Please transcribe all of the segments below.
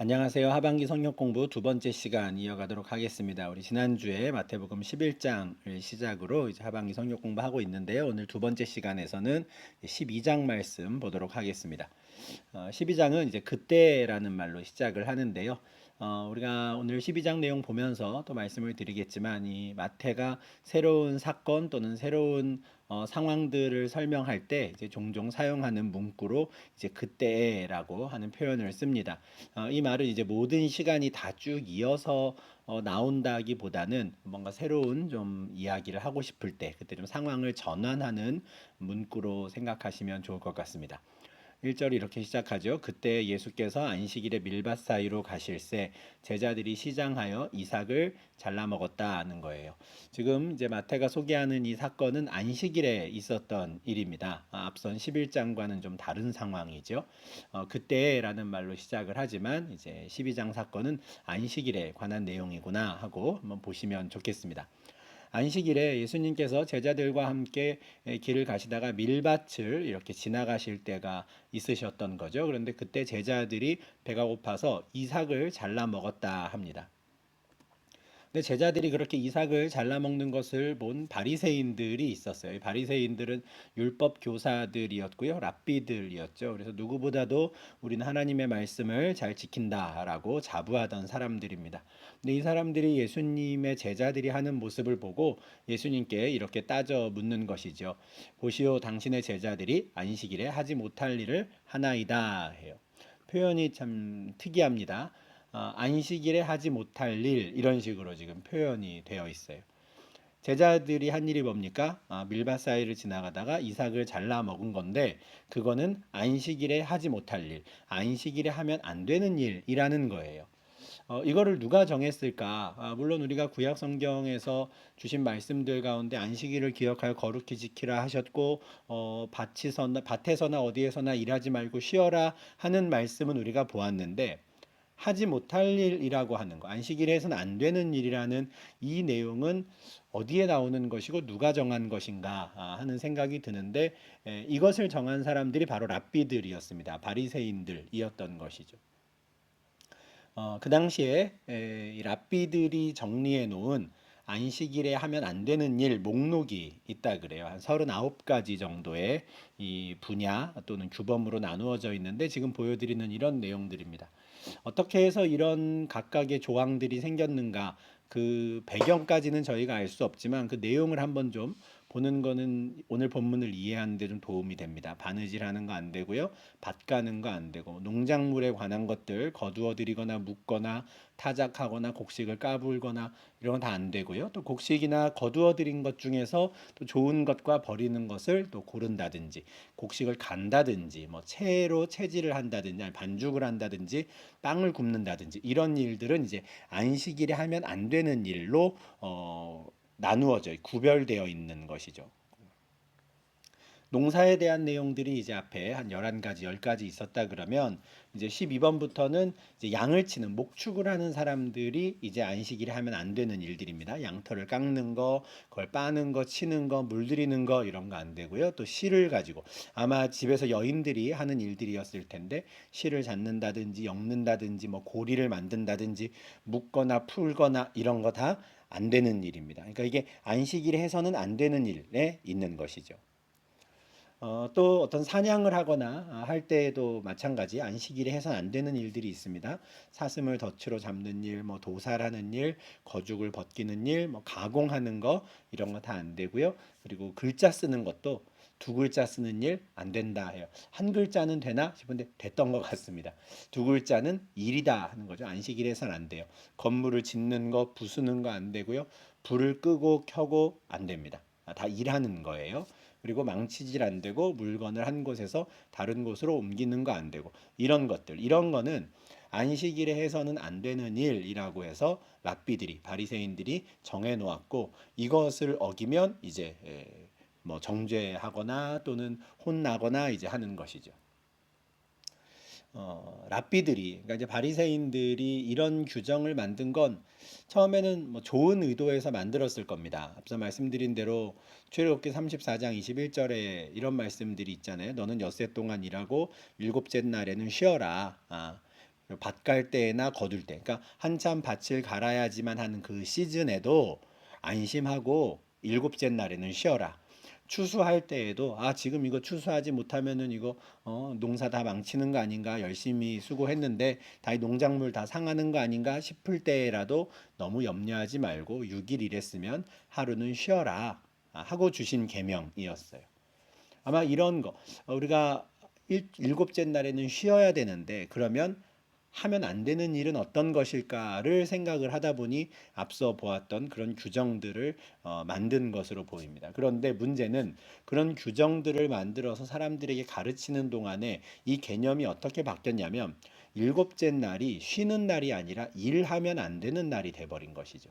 안녕하세요. 하반기 성경 공부 두 번째 시간 이어가도록 하겠습니다. 우리 지난주에 마태복음 11장을 시작으로 이제 하반기 성경 공부하고 있는데요. 오늘 두 번째 시간에서는 12장 말씀 보도록 하겠습니다. 12장은 이제 그때라는 말로 시작을 하는데요. 우리가 오늘 12장 내용 보면서 또 말씀을 드리겠지만 이 마태가 새로운 사건 또는 새로운 상황들을 설명할 때 이제 종종 사용하는 문구로 이제 그때라고 하는 표현을 씁니다. 이 말은 이제 모든 시간이 다 쭉 이어서 나온다기보다는 뭔가 새로운 좀 이야기를 하고 싶을 때 그때 좀 상황을 전환하는 문구로 생각하시면 좋을 것 같습니다. 1절이 이렇게 시작하죠. 그때 예수께서 안식일에 밀밭 사이로 가실새 제자들이 시장하여 이삭을 잘라 먹었다는 거예요. 지금 이제 마태가 소개하는 이 사건은 안식일에 있었던 일입니다. 앞선 11장과는 좀 다른 상황이죠. 그때라는 말로 시작을 하지만 이제 12장 사건은 안식일에 관한 내용이구나 하고 한번 보시면 좋겠습니다. 안식일에 예수님께서 제자들과 함께 길을 가시다가 밀밭을 이렇게 지나가실 때가 있으셨던 거죠. 그런데 그때 제자들이 배가 고파서 이삭을 잘라 먹었다 합니다. 근데 제자들이 그렇게 이삭을 잘라 먹는 것을 본 바리새인들이 있었어요. 이 바리새인들은 율법 교사들이었고요, 랍비들이었죠. 그래서 누구보다도 우리는 하나님의 말씀을 잘 지킨다라고 자부하던 사람들입니다. 근데 이 사람들이 예수님의 제자들이 하는 모습을 보고 예수님께 이렇게 따져 묻는 것이죠. 보시오, 당신의 제자들이 안식일에 하지 못할 일을 하나이다 해요. 표현이 참 특이합니다. 안식일에 하지 못할 일 이런 식으로 지금 표현이 되어 있어요. 제자들이 한 일이 뭡니까? 밀밭 사이를 지나가다가 이삭을 잘라 먹은 건데 그거는 안식일에 하지 못할 일, 안식일에 하면 안 되는 일이라는 거예요. 이거를 누가 정했을까? 물론 우리가 구약 성경에서 주신 말씀들 가운데 안식일을 기억하여 거룩히 지키라 하셨고, 밭에서나 어디에서나 일하지 말고 쉬어라 하는 말씀은 우리가 보았는데, 하지 못할 일이라고 하는 거, 안식일에 해서는 안 되는 일이라는 이 내용은 어디에 나오는 것이고 누가 정한 것인가 하는 생각이 드는데, 이것을 정한 사람들이 바로 랍비들이었습니다. 바리새인들이었던 것이죠. 그 당시에 이 랍비들이 정리해 놓은 안식일에 하면 안 되는 일 목록이 있다 그래요. 한 39가지 정도의 이 분야 또는 규범으로 나누어져 있는데 지금 보여드리는 이런 내용들입니다. 어떻게 해서 이런 각각의 조항들이 생겼는가 그 배경까지는 저희가 알 수 없지만 그 내용을 한번 좀 보는 거는 오늘 본문을 이해하는 데 좀 도움이 됩니다. 바느질하는 거 안 되고요. 밭 가는 거 안 되고 농작물에 관한 것들 거두어 들이거나 묻거나 타작하거나 곡식을 까불거나 이런 건 다 안 되고요. 또 곡식이나 거두어 들인 것 중에서 또 좋은 것과 버리는 것을 또 고른다든지 곡식을 간다든지 뭐 채로 채질을 한다든지 아니 반죽을 한다든지 빵을 굽는다든지 이런 일들은 이제 안식일에 하면 안 되는 일로 나누어져 구별되어 있는 것이죠. 농사에 대한 내용들이 이제 앞에 한 11가지, 10가지 있었다 그러면 이제 12번부터는 이제 양을 치는 목축을 하는 사람들이 이제 안식일에 하면 안 되는 일들입니다. 양털을 깎는 거, 그걸 빠는 거, 치는 거, 물들이는 거 이런 거 안 되고요. 또 실을 가지고 아마 집에서 여인들이 하는 일들이었을 텐데 실을 잡는다든지 엮는다든지 뭐 고리를 만든다든지 묶거나 풀거나 이런 거 다 안 되는 일입니다. 그러니까 이게 안식일에 해서는 안 되는 일에 있는 것이죠. 또 어떤 사냥을 하거나 할 때에도 마찬가지 안식일에 해서는 안 되는 일들이 있습니다. 사슴을 덫으로 잡는 일, 뭐 도살하는 일, 거죽을 벗기는 일, 뭐 가공하는 거 이런 거 다 안 되고요. 그리고 글자 쓰는 것도 두 글자 쓰는 일 안 된다 해요. 한 글자는 되나 싶은데 됐던 것 같습니다. 두 글자는 일이다 하는 거죠. 안식일에서는 안 돼요. 건물을 짓는 거, 부수는 거 안 되고요. 불을 끄고 켜고 안 됩니다. 다 일하는 거예요. 그리고 망치질 안 되고 물건을 한 곳에서 다른 곳으로 옮기는 거 안 되고 이런 것들 이런 거는 안식일에 해서는 안 되는 일이라고 해서 랍비들이 바리새인들이 정해 놓았고 이것을 어기면 이제 뭐 정죄하거나 또는 혼나거나 이제 하는 것이죠. 랍비들이 그러니까 이제 바리새인들이 이런 규정을 만든 건 처음에는 뭐 좋은 의도에서 만들었을 겁니다. 앞서 말씀드린 대로 출애굽기 34장 21절에 이런 말씀들이 있잖아요. 너는 엿새 동안 일하고 일곱째 날에는 쉬어라. 밭 갈 때나 거둘 때, 그러니까 한참 밭을 갈아야지만 하는 그 시즌에도 안심하고 일곱째 날에는 쉬어라. 추수할 때에도 지금 이거 추수하지 못하면은 이거 농사 다 망치는 거 아닌가, 열심히 수고했는데 다 농작물 다 상하는 거 아닌가 싶을 때라도 너무 염려하지 말고 6일 일했으면 하루는 쉬어라 하고 주신 계명이었어요. 아마 이런 거 우리가 일곱째 날에는 쉬어야 되는데 그러면 하면 안 되는 일은 어떤 것일까를 생각을 하다 보니 앞서 보았던 그런 규정들을 만든 것으로 보입니다. 그런데 문제는 그런 규정들을 만들어서 사람들에게 가르치는 동안에 이 개념이 어떻게 바뀌었냐면 일곱째 날이 쉬는 날이 아니라 일하면 안 되는 날이 돼버린 것이죠.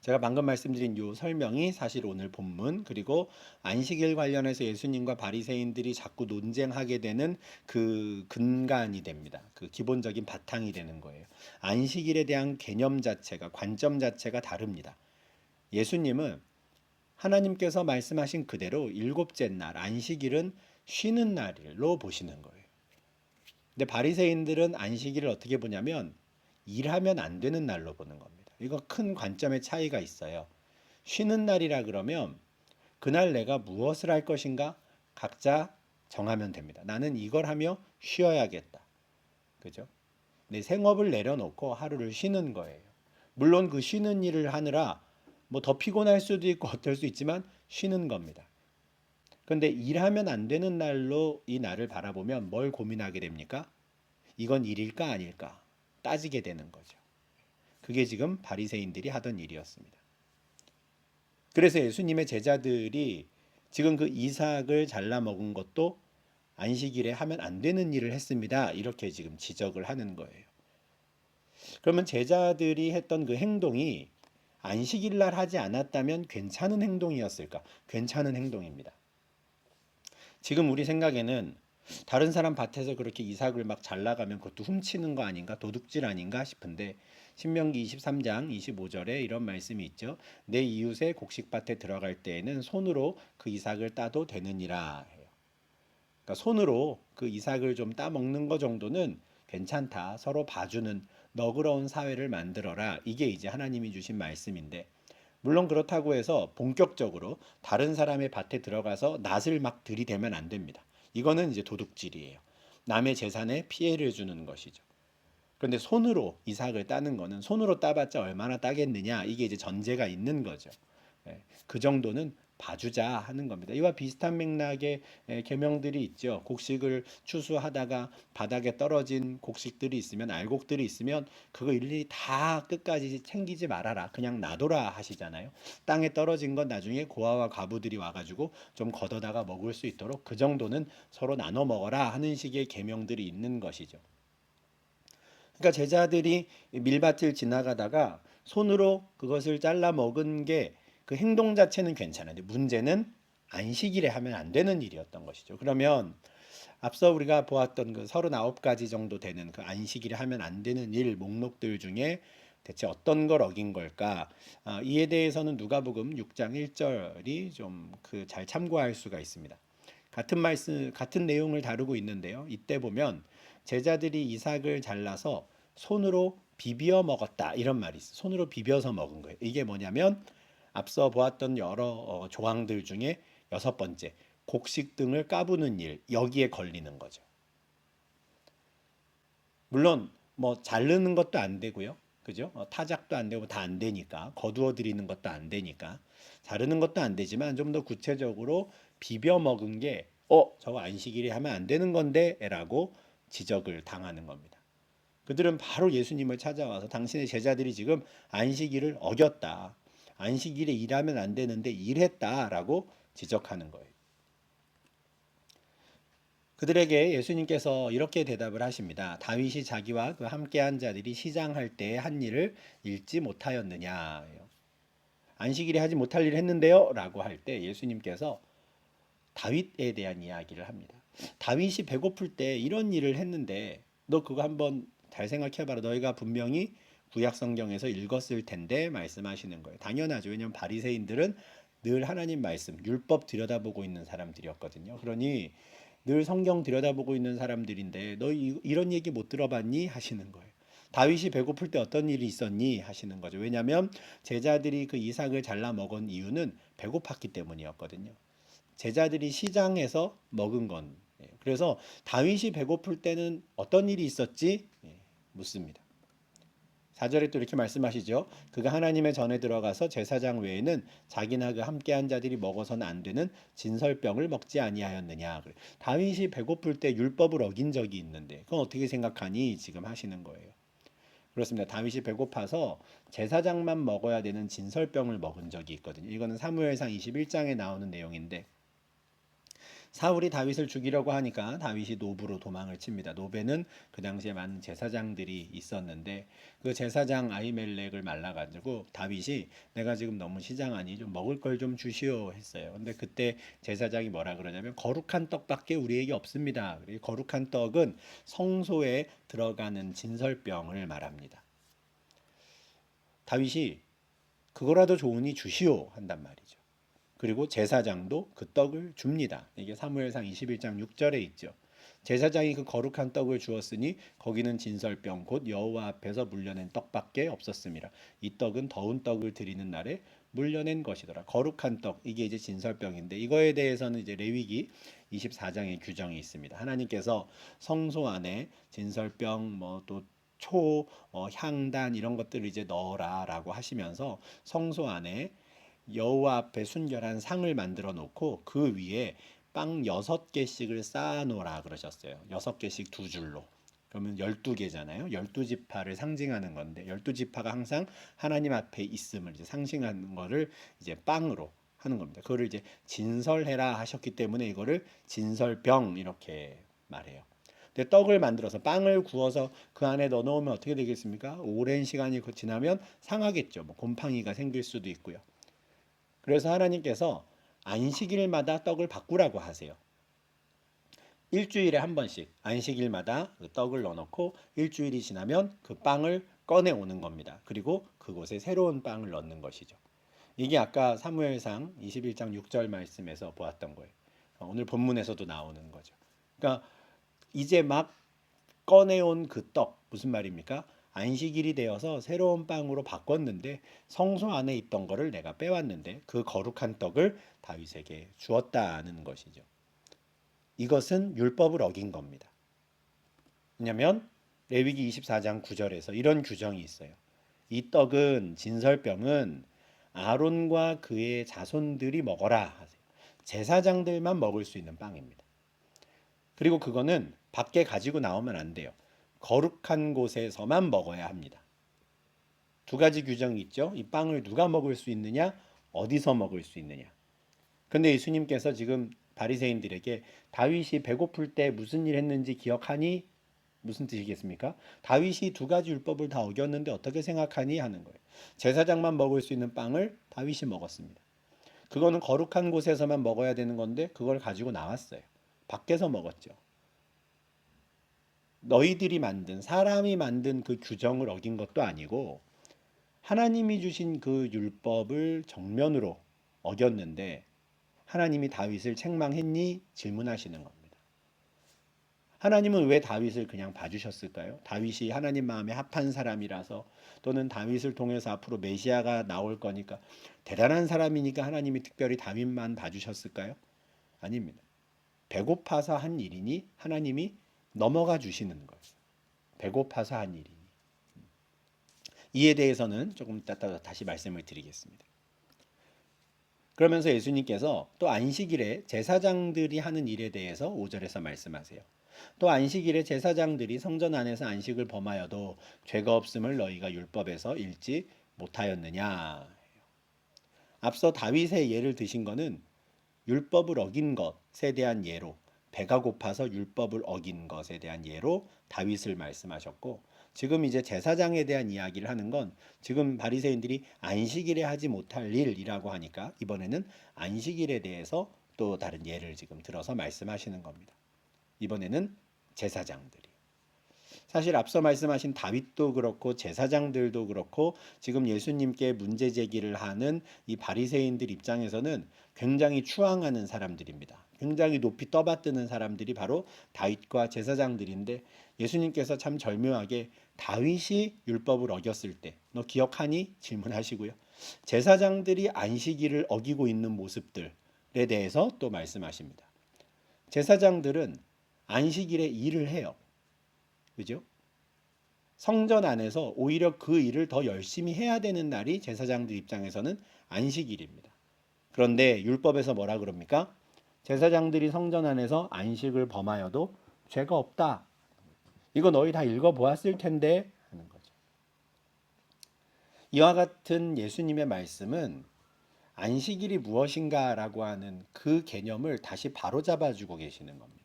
제가 방금 말씀드린 요 설명이 사실 오늘 본문 그리고 안식일 관련해서 예수님과 바리새인들이 자꾸 논쟁하게 되는 그 근간이 됩니다. 그 기본적인 바탕이 되는 거예요. 안식일에 대한 개념 자체가 관점 자체가 다릅니다. 예수님은 하나님께서 말씀하신 그대로 일곱째 날 안식일은 쉬는 날로 보시는 거예요. 근데 바리새인들은 안식일을 어떻게 보냐면 일하면 안 되는 날로 보는 겁니다. 이거 큰 관점의 차이가 있어요. 쉬는 날이라 그러면 그날 내가 무엇을 할 것인가 각자 정하면 됩니다. 나는 이걸 하며 쉬어야겠다. 그죠? 내 생업을 내려놓고 하루를 쉬는 거예요. 물론 그 쉬는 일을 하느라 뭐 더 피곤할 수도 있고 어떨 수 있지만 쉬는 겁니다. 그런데 일하면 안 되는 날로 이 날을 바라보면 뭘 고민하게 됩니까? 이건 일일까 아닐까 따지게 되는 거죠. 그게 지금 바리새인들이 하던 일이었습니다. 그래서 예수님의 제자들이 지금 그 이삭을 잘라 먹은 것도 안식일에 하면 안 되는 일을 했습니다. 이렇게 지금 지적을 하는 거예요. 그러면 제자들이 했던 그 행동이 안식일 날 하지 않았다면 괜찮은 행동이었을까? 괜찮은 행동입니다. 지금 우리 생각에는 다른 사람 밭에서 그렇게 이삭을 막 잘라가면 그것도 훔치는 거 아닌가? 도둑질 아닌가 싶은데 신명기 23장 25절에 이런 말씀이 있죠. 내 이웃의 곡식밭에 들어갈 때에는 손으로 그 이삭을 따도 되느니라 해요. 그러니까 손으로 그 이삭을 좀 따먹는 거 정도는 괜찮다. 서로 봐주는 너그러운 사회를 만들어라. 이게 이제 하나님이 주신 말씀인데 물론 그렇다고 해서 본격적으로 다른 사람의 밭에 들어가서 낫을 막 들이대면 안 됩니다. 이거는 이제 도둑질이에요. 남의 재산에 피해를 주는 것이죠. 그런데 손으로 이삭을 따는 거는 손으로 따봤자 얼마나 따겠느냐 이게 이제 전제가 있는 거죠. 그 정도는 봐주자 하는 겁니다. 이와 비슷한 맥락의 계명들이 있죠. 곡식을 추수하다가 바닥에 떨어진 곡식들이 있으면 알곡들이 있으면 그거 일일이 다 끝까지 챙기지 말아라. 그냥 놔둬라 하시잖아요. 땅에 떨어진 건 나중에 고아와 과부들이 와가지고 좀 걷어다가 먹을 수 있도록 그 정도는 서로 나눠 먹어라 하는 식의 계명들이 있는 것이죠. 그러니까 제자들이 밀밭을 지나가다가 손으로 그것을 잘라 먹은 게 그 행동 자체는 괜찮은데 문제는 안식일에 하면 안 되는 일이었던 것이죠. 그러면 앞서 우리가 보았던 그 39가지 정도 되는 그 안식일에 하면 안 되는 일 목록들 중에 대체 어떤 걸 어긴 걸까? 이에 대해서는 누가복음 6장 1절이 좀 그 잘 참고할 수가 있습니다. 같은 말씀, 같은 내용을 다루고 있는데요. 이때 보면 제자들이 이삭을 잘라서 손으로 비벼 먹었다 이런 말이 있어요. 손으로 비벼서 먹은 거예요. 이게 뭐냐면 앞서 보았던 여러 조항들 중에 여섯 번째 곡식 등을 까부는 일 여기에 걸리는 거죠. 물론 뭐 자르는 것도 안 되고요. 그죠? 타작도 안 되고 다 안 되니까 거두어 드리는 것도 안 되니까 자르는 것도 안 되지만 좀 더 구체적으로 비벼 먹은 게 저거 안식일에 하면 안 되는 건데라고 지적을 당하는 겁니다. 그들은 바로 예수님을 찾아와서 당신의 제자들이 지금 안식일을 어겼다. 안식일에 일하면 안 되는데 일했다라고 지적하는 거예요. 그들에게 예수님께서 이렇게 대답을 하십니다. 다윗이 자기와 그 함께한 자들이 시장할 때의 한 일을 잊지 못하였느냐. 안식일에 하지 못할 일을 했는데요. 라고 할 때 예수님께서 다윗에 대한 이야기를 합니다. 다윗이 배고플 때 이런 일을 했는데 너 그거 한번 잘 생각해봐라. 너희가 분명히 구약 성경에서 읽었을 텐데 말씀하시는 거예요. 당연하죠. 왜냐하면 바리새인들은 늘 하나님 말씀, 율법 들여다보고 있는 사람들이었거든요. 그러니 늘 성경 들여다보고 있는 사람들인데 너 이런 얘기 못 들어봤니? 하시는 거예요. 다윗이 배고플 때 어떤 일이 있었니? 하시는 거죠. 왜냐하면 제자들이 그 이삭을 잘라 먹은 이유는 배고팠기 때문이었거든요. 제자들이 시장에서 먹은 건. 그래서 다윗이 배고플 때는 어떤 일이 있었지? 묻습니다. 4절에 또 이렇게 말씀하시죠. 그가 하나님의 전에 들어가서 제사장 외에는 자기나 그 함께한 자들이 먹어서는 안 되는 진설병을 먹지 아니하였느냐. 다윗이 배고플 때 율법을 어긴 적이 있는데 그건 어떻게 생각하니? 지금 하시는 거예요. 그렇습니다. 다윗이 배고파서 제사장만 먹어야 되는 진설병을 먹은 적이 있거든요. 이거는 사무엘상 21장에 나오는 내용인데 사울이 다윗을 죽이려고 하니까 다윗이 노브로 도망을 칩니다. 노베는 그 당시에 많은 제사장들이 있었는데 그 제사장 아히멜렉을 말라가지고 다윗이 내가 지금 너무 시장하니 좀 먹을 걸 좀 주시오 했어요. 근데 그때 제사장이 뭐라 그러냐면 거룩한 떡밖에 우리에게 없습니다. 거룩한 떡은 성소에 들어가는 진설병을 말합니다. 다윗이 그거라도 좋으니 주시오 한단 말이죠. 그리고 제사장도 그 떡을 줍니다. 이게 사무엘상 21장 6절에 있죠. 제사장이 그 거룩한 떡을 주었으니 거기는 진설병 곧 여호와 앞에서 물려낸 떡밖에 없었습니다. 이 떡은 더운 떡을 드리는 날에 물려낸 것이더라. 거룩한 떡 이게 이제 진설병인데 이거에 대해서는 이제 레위기 24장의 규정이 있습니다. 하나님께서 성소 안에 진설병 뭐또 향단 이런 것들을 이제 넣어라라고 하시면서 성소 안에 여호와 앞에 순결한 상을 만들어 놓고 그 위에 빵 6개씩을 쌓아 놓으라 그러셨어요. 6개씩 두 줄로. 그러면 12개잖아요. 12지파를 상징하는 건데 12지파가 항상 하나님 앞에 있음을 이제 상징하는 거를 이제 빵으로 하는 겁니다. 그거를 이제 진설해라 하셨기 때문에 이거를 진설병 이렇게 말해요. 근데 떡을 만들어서 빵을 구워서 그 안에 넣어 놓으면 어떻게 되겠습니까? 오랜 시간이 지나면 상하겠죠. 뭐 곰팡이가 생길 수도 있고요. 그래서 하나님께서 안식일마다 떡을 바꾸라고 하세요. 일주일에 한 번씩 안식일마다 그 떡을 넣어놓고 일주일이 지나면 그 빵을 꺼내 오는 겁니다. 그리고 그곳에 새로운 빵을 넣는 것이죠. 이게 아까 사무엘상 21장 6절 말씀에서 보았던 거예요. 오늘 본문에서도 나오는 거죠. 그러니까 이제 막 꺼내온 그 떡, 무슨 말입니까? 안식일이 되어서 새로운 빵으로 바꿨는데 성소 안에 있던 거를 내가 빼왔는데 그 거룩한 떡을 다윗에게 주었다는 것이죠. 이것은 율법을 어긴 겁니다. 왜냐하면 레위기 24장 9절에서 이런 규정이 있어요. 이 떡은 진설병은 아론과 그의 자손들이 먹어라 하세요. 제사장들만 먹을 수 있는 빵입니다. 그리고 그거는 밖에 가지고 나오면 안 돼요. 거룩한 곳에서만 먹어야 합니다. 두 가지 규정이 있죠. 이 빵을 누가 먹을 수 있느냐, 어디서 먹을 수 있느냐. 근데 예수님께서 지금 바리새인들에게 다윗이 배고플 때 무슨 일 했는지 기억하니? 무슨 뜻이겠습니까? 다윗이 두 가지 율법을 다 어겼는데 어떻게 생각하니? 하는 거예요. 제사장만 먹을 수 있는 빵을 다윗이 먹었습니다. 그거는 거룩한 곳에서만 먹어야 되는 건데 그걸 가지고 나왔어요. 밖에서 먹었죠. 너희들이 만든 사람이 만든 그 규정을 어긴 것도 아니고 하나님이 주신 그 율법을 정면으로 어겼는데 하나님이 다윗을 책망했니? 질문하시는 겁니다. 하나님은 왜 다윗을 그냥 봐주셨을까요? 다윗이 하나님 마음에 합한 사람이라서 또는 다윗을 통해서 앞으로 메시아가 나올 거니까 대단한 사람이니까 하나님이 특별히 다윗만 봐주셨을까요? 아닙니다. 배고파서 한 일이니 하나님이 넘어가 주시는 거예요. 배고파서 한 일이니. 이에 대해서는 조금 이따 다시 말씀을 드리겠습니다. 그러면서 예수님께서 또 안식일에 제사장들이 하는 일에 대해서 5절에서 말씀하세요. 또 안식일에 제사장들이 성전 안에서 안식을 범하여도 죄가 없음을 너희가 율법에서 읽지 못하였느냐. 앞서 다윗의 예를 드신 거는 율법을 어긴 것에 대한 예로 배가 고파서 율법을 어긴 것에 대한 예로 다윗을 말씀하셨고 지금 이제 제사장에 대한 이야기를 하는 건 지금 바리새인들이 안식일에 하지 못할 일이라고 하니까 이번에는 안식일에 대해서 또 다른 예를 지금 들어서 말씀하시는 겁니다. 이번에는 제사장들이. 사실 앞서 말씀하신 다윗도 그렇고 제사장들도 그렇고 지금 예수님께 문제 제기를 하는 이 바리새인들 입장에서는 굉장히 추앙하는 사람들입니다. 굉장히 높이 떠받드는 사람들이 바로 다윗과 제사장들인데 예수님께서 참 절묘하게 다윗이 율법을 어겼을 때 너 기억하니? 질문하시고요. 제사장들이 안식일을 어기고 있는 모습들에 대해서 또 말씀하십니다. 제사장들은 안식일에 일을 해요. 그죠? 성전 안에서 오히려 그 일을 더 열심히 해야 되는 날이 제사장들 입장에서는 안식일입니다. 그런데 율법에서 뭐라 그럽니까? 제사장들이 성전 안에서 안식을 범하여도 죄가 없다. 이거 너희 다 읽어보았을 텐데 하는 거죠. 이와 같은 예수님의 말씀은 안식일이 무엇인가라고 하는 그 개념을 다시 바로잡아주고 계시는 겁니다.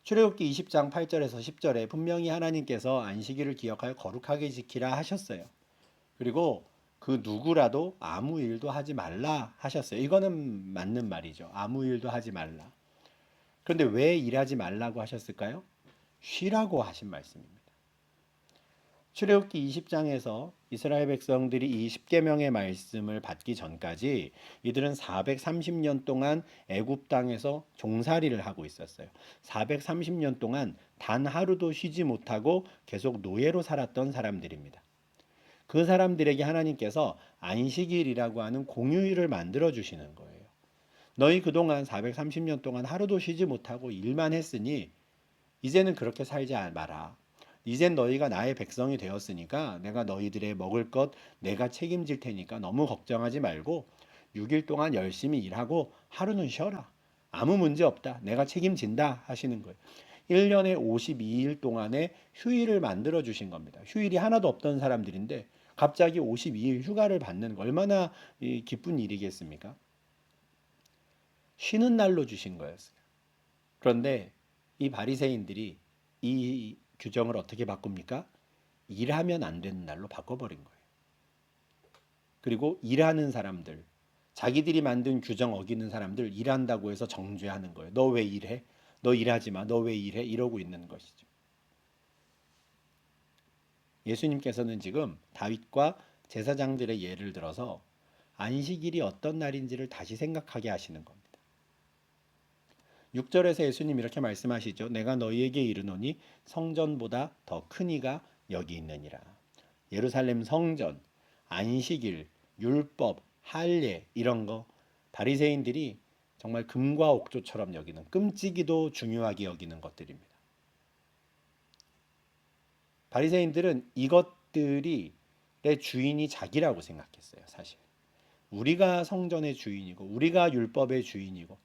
출애굽기 20장 8절에서 10절에 분명히 하나님께서 안식일을 기억하여 거룩하게 지키라 하셨어요. 그리고 그 누구라도 아무 일도 하지 말라 하셨어요. 이거는 맞는 말이죠. 아무 일도 하지 말라. 그런데 왜 일하지 말라고 하셨을까요? 쉬라고 하신 말씀입니다. 출애굽기 20장에서 이스라엘 백성들이 이 10계명의 말씀을 받기 전까지 이들은 430년 동안 애굽 땅에서 종살이를 하고 있었어요. 430년 동안 단 하루도 쉬지 못하고 계속 노예로 살았던 사람들입니다. 그 사람들에게 하나님께서 안식일이라고 하는 공휴일을 만들어 주시는 거예요. 너희 그동안 430년 동안 하루도 쉬지 못하고 일만 했으니 이제는 그렇게 살지 마라. 이젠 너희가 나의 백성이 되었으니까 내가 너희들의 먹을 것 내가 책임질 테니까 너무 걱정하지 말고 6일 동안 열심히 일하고 하루는 쉬어라. 아무 문제 없다. 내가 책임진다 하시는 거예요. 1년에 52일 동안의 휴일을 만들어 주신 겁니다. 휴일이 하나도 없던 사람들인데 갑자기 52일 휴가를 받는 거 얼마나 기쁜 일이겠습니까? 쉬는 날로 주신 거였어요. 그런데 이 바리새인들이 이 규정을 어떻게 바꿉니까? 일하면 안 되는 날로 바꿔버린 거예요. 그리고 일하는 사람들, 자기들이 만든 규정 어기는 사람들 일한다고 해서 정죄하는 거예요. 너 왜 일해? 너 일하지 마. 너 왜 일해? 이러고 있는 것이죠. 예수님께서는 지금 다윗과 제사장들의 예를 들어서 안식일이 어떤 날인지를 다시 생각하게 하시는 겁니다. 6절에서 예수님 이렇게 말씀하시죠. 내가 너희에게 이르노니 성전보다 더 큰 이가 여기 있느니라. 예루살렘 성전, 안식일, 율법, 할례 이런 거 바리새인들이 정말 금과 옥조처럼 여기는 끔찍이도 중요하게 여기는 것들입니다. 바리새인들은 이것들이 내 주인이 자기라고 생각했어요. 사실 우리가 성전의 주인이고 우리가 율법의 주인이고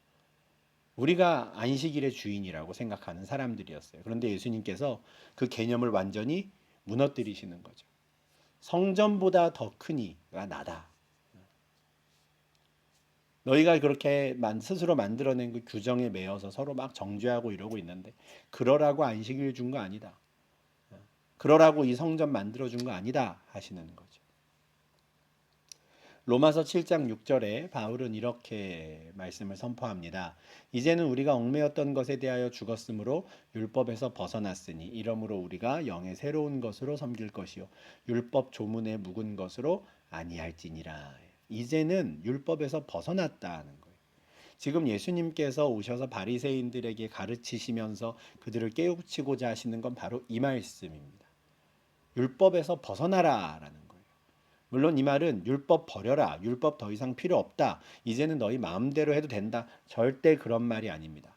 우리가 안식일의 주인이라고 생각하는 사람들이었어요. 그런데 예수님께서 그 개념을 완전히 무너뜨리시는 거죠. 성전보다 더 큰 이가 나다. 너희가 그렇게 스스로 만들어낸 그 규정에 매여서 서로 막 정죄하고 이러고 있는데 그러라고 안식일 준 거 아니다. 그러라고 이 성전 만들어 준 거 아니다 하시는 거죠. 로마서 7장 6절에 바울은 이렇게 말씀을 선포합니다. 이제는 우리가 얽매였던 것에 대하여 죽었으므로 율법에서 벗어났으니 이러므로 우리가 영의 새로운 것으로 섬길 것이요 율법 조문에 묵은 것으로 아니할지니라. 이제는 율법에서 벗어났다는 거예요. 지금 예수님께서 오셔서 바리새인들에게 가르치시면서 그들을 깨우치고자 하시는 건 바로 이 말씀입니다. 율법에서 벗어나라라는 거예요. 물론 이 말은 율법 버려라. 율법 더 이상 필요 없다. 이제는 너희 마음대로 해도 된다. 절대 그런 말이 아닙니다.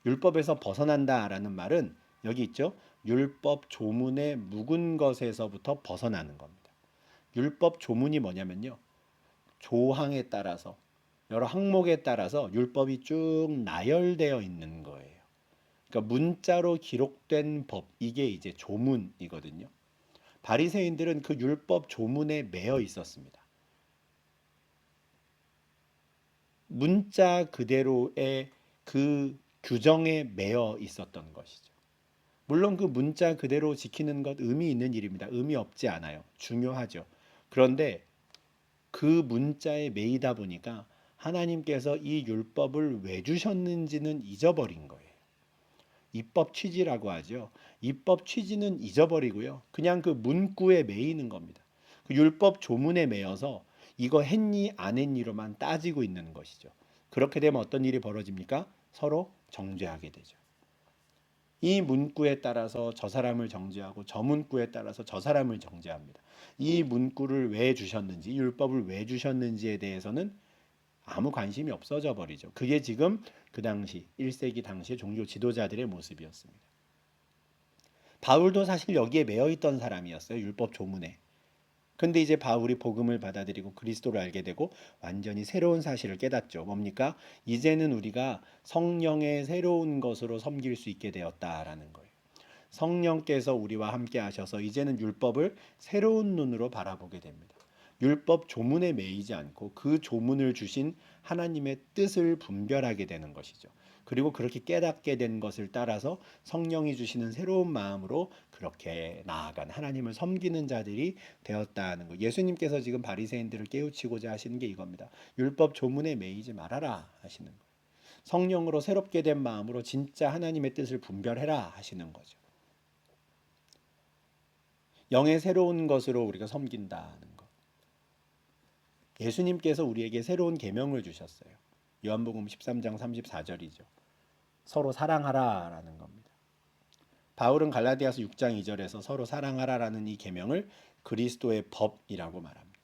율법에서 벗어난다라는 말은 여기 있죠. 율법 조문에 묵은 것에서부터 벗어나는 겁니다. 율법 조문이 뭐냐면요. 조항에 따라서 여러 항목에 따라서 율법이 쭉 나열되어 있는 거예요. 그러니까 문자로 기록된 법 이게 이제 조문이거든요. 바리새인들은 그 율법 조문에 매여 있었습니다. 문자 그대로의 그 규정에 매여 있었던 것이죠. 물론 그 문자 그대로 지키는 것 의미 있는 일입니다. 의미 없지 않아요. 중요하죠. 그런데 그 문자에 매이다 보니까 하나님께서 이 율법을 왜 주셨는지는 잊어버린 거예요. 입법 취지라고 하죠. 입법 취지는 잊어버리고요. 그냥 그 문구에 매이는 겁니다. 그 율법 조문에 매여서 이거 했니 안 했니로만 따지고 있는 것이죠. 그렇게 되면 어떤 일이 벌어집니까? 서로 정죄하게 되죠. 이 문구에 따라서 저 사람을 정죄하고 저 문구에 따라서 저 사람을 정죄합니다. 이 문구를 왜 주셨는지, 율법을 왜 주셨는지에 대해서는 아무 관심이 없어져 버리죠. 그게 지금 그 당시 1세기 당시의 종교 지도자들의 모습이었습니다. 바울도 사실 여기에 매여 있던 사람이었어요. 율법 조문에. 근데 이제 바울이 복음을 받아들이고 그리스도를 알게 되고 완전히 새로운 사실을 깨닫죠. 뭡니까? 이제는 우리가 성령의 새로운 것으로 섬길 수 있게 되었다라는 거예요. 성령께서 우리와 함께 하셔서 이제는 율법을 새로운 눈으로 바라보게 됩니다. 율법 조문에 매이지 않고 그 조문을 주신 하나님의 뜻을 분별하게 되는 것이죠. 그리고 그렇게 깨닫게 된 것을 따라서 성령이 주시는 새로운 마음으로 그렇게 나아간 하나님을 섬기는 자들이 되었다는 거. 예수님께서 지금 바리새인들을 깨우치고자 하시는 게 이겁니다. 율법 조문에 매이지 말아라 하시는 거예요. 성령으로 새롭게 된 마음으로 진짜 하나님의 뜻을 분별해라 하시는 거죠. 영의 새로운 것으로 우리가 섬긴다는 것. 예수님께서 우리에게 새로운 계명을 주셨어요. 요한복음 13장 34절이죠. 서로 사랑하라라는 겁니다. 바울은 갈라디아서 6장 2절에서 서로 사랑하라라는 이 계명을 그리스도의 법이라고 말합니다.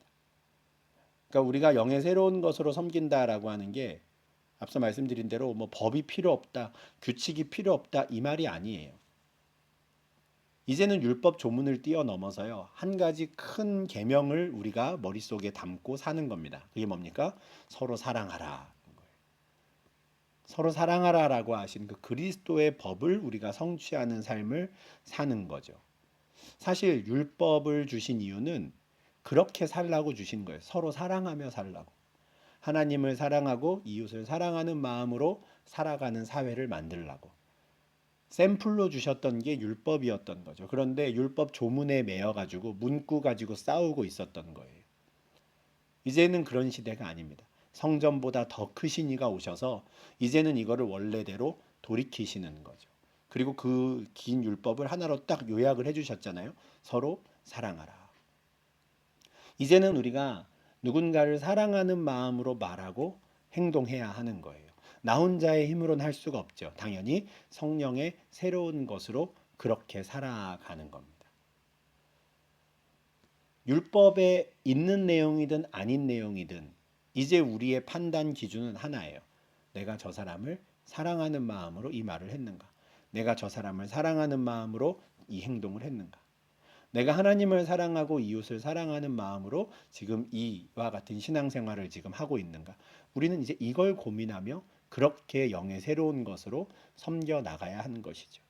그러니까 우리가 영의 새로운 것으로 섬긴다라고 하는 게 앞서 말씀드린 대로 뭐 법이 필요 없다, 규칙이 필요 없다 이 말이 아니에요. 이제는 율법 조문을 뛰어넘어서요. 한 가지 큰 계명을 우리가 머릿속에 담고 사는 겁니다. 그게 뭡니까? 서로 사랑하라. 서로 사랑하라라고 하신 그 그리스도의 법을 우리가 성취하는 삶을 사는 거죠. 사실 율법을 주신 이유는 그렇게 살라고 주신 거예요. 서로 사랑하며 살라고. 하나님을 사랑하고 이웃을 사랑하는 마음으로 살아가는 사회를 만들라고. 샘플로 주셨던 게 율법이었던 거죠. 그런데 율법 조문에 매여 가지고 문구 가지고 싸우고 있었던 거예요. 이제는 그런 시대가 아닙니다. 성전보다 더 크신 이가 오셔서 이제는 이거를 원래대로 돌이키시는 거죠. 그리고 그 긴 율법을 하나로 딱 요약을 해주셨잖아요. 서로 사랑하라. 이제는 우리가 누군가를 사랑하는 마음으로 말하고 행동해야 하는 거예요. 나 혼자의 힘으로는 할 수가 없죠. 당연히 성령의 새로운 것으로 그렇게 살아가는 겁니다. 율법에 있는 내용이든 아닌 내용이든 이제 우리의 판단 기준은 하나예요. 내가 저 사람을 사랑하는 마음으로 이 말을 했는가? 내가 저 사람을 사랑하는 마음으로 이 행동을 했는가? 내가 하나님을 사랑하고 이웃을 사랑하는 마음으로 지금 이와 같은 신앙생활을 지금 하고 있는가? 우리는 이제 이걸 고민하며 그렇게 영의 새로운 것으로 섬겨 나가야 하는 것이죠.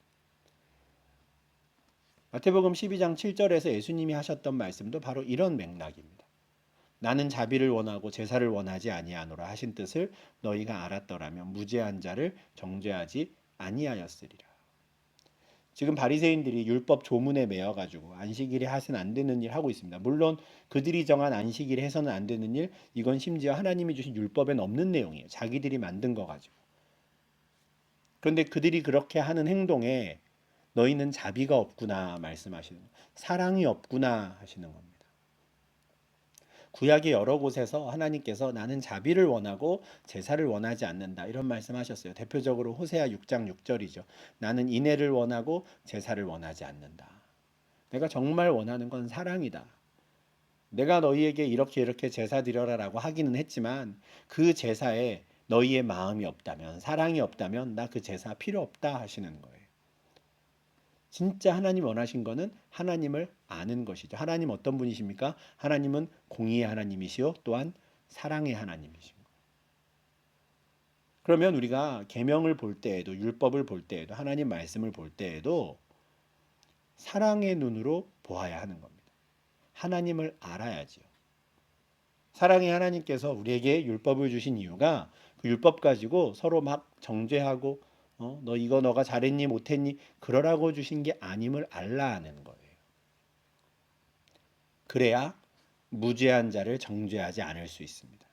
마태복음 12장 7절에서 예수님이 하셨던 말씀도 바로 이런 맥락입니다. 나는 자비를 원하고 제사를 원하지 아니하노라 하신 뜻을 너희가 알았더라면 무죄한 자를 정죄하지 아니하였으리라. 지금 바리새인들이 율법 조문에 매여 가지고 안식일에 하시는 안 되는 일 하고 있습니다. 물론 그들이 정한 안식일에 해서는 안 되는 일, 이건 심지어 하나님이 주신 율법엔 없는 내용이에요. 자기들이 만든 거 가지고. 그런데 그들이 그렇게 하는 행동에 너희는 자비가 없구나 말씀하시는 거예요. 사랑이 없구나 하시는 겁니다. 구약의 여러 곳에서 하나님께서 나는 자비를 원하고 제사를 원하지 않는다 이런 말씀하셨어요. 대표적으로 호세아 6장 6절이죠. 나는 인애를 원하고 제사를 원하지 않는다. 내가 정말 원하는 건 사랑이다. 내가 너희에게 이렇게 제사 드려라라고 하기는 했지만 그 제사에 너희의 마음이 없다면 사랑이 없다면 나 그 제사 필요 없다 하시는 거예요. 진짜 하나님 원하신 거는 하나님을 아는 것이죠. 하나님 어떤 분이십니까? 하나님은 공의의 하나님이시요 또한 사랑의 하나님이신 거예요. 그러면 우리가 계명을 볼 때에도 율법을 볼 때에도 하나님 말씀을 볼 때에도 사랑의 눈으로 보아야 하는 겁니다. 하나님을 알아야지요. 사랑의 하나님께서 우리에게 율법을 주신 이유가 그 율법 가지고 서로 막 정죄하고 너 이거 너가 잘했니 못했니 그러라고 주신 게 아님을 알라 하는 거예요. 그래야 무죄한 자를 정죄하지 않을 수 있습니다.